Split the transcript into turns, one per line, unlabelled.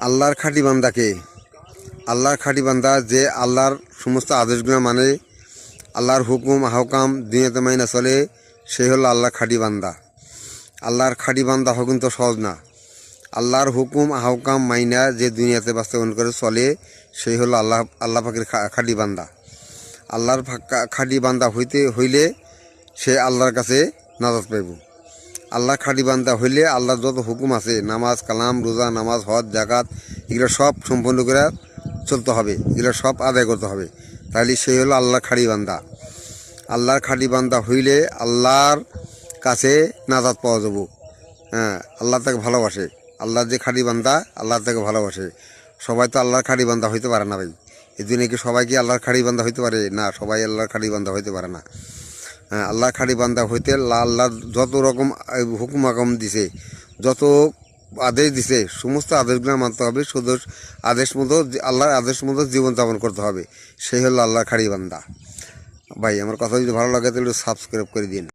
আল্লাহর খাঁটি বান্দাকে, আল্লাহর খাঁটি বান্দা যে আল্লাহর সমস্ত আদেশগুলো মানে, আল্লাহর হুকুম আহকাম দুনিয়াতে মাইনা চলে, সেই হলো আল্লাহর খাঁটি বান্দা। আল্লাহর খাঁটি বান্দা হওয়া কিন্তু সহজ না। আল্লাহর হুকুম আহকাম মাইনা যে দুনিয়াতে বাস্তবায়ন করে চলে, সেই হলো আল্লাহ পাকের খাঁটি বান্দা। আল্লাহর খাঁটি বান্দা হইলে সে আল্লাহর কাছে নাজাত পাইব। আল্লাহর খাঁটি বান্দা হইলে আল্লাহর যত হুকুম আছে, নামাজ কালাম রোজা নামাজ হজ জাকাত, এগুলো সব সম্পন্ন করে চলতে হবে, এগুলো সব আদায় করতে হবে। তাহলে সেই হলো আল্লাহর খাঁটি বান্দা। আল্লাহর খাঁটি বান্দা হইলে আল্লাহর কাছে নাজাত পাওয়া যাব। হ্যাঁ, আল্লাহ তাকে ভালোবাসে। আল্লাহর যে খাঁটি বান্দা, আল্লাহ তাকে ভালোবাসে। সবাই তো আল্লাহর খাঁটি বান্দা হইতে পারে না ভাই। এই দিনে কি সবাই কি আল্লাহর খাঁটি বান্দা হইতে পারে না? সবাই আল্লাহর খাঁটি বান্দা হইতে পারে না। হ্যাঁ, আল্লাহর খাঁটি বান্দা হইতে আল্লাহ যত রকম হুকুম আকাম দিছে, যত আদেশ দিছে, সমস্ত আদেশগুলো মানতে হবে। শুধু আদেশ মতো, আল্লাহর আদেশ মতো জীবনযাপন করতে হবে। সেই হলো আল্লাহর খাঁটি বান্দা। ভাই, আমার কথা যদি ভালো লাগে তাহলে সাবস্ক্রাইব করে দিন।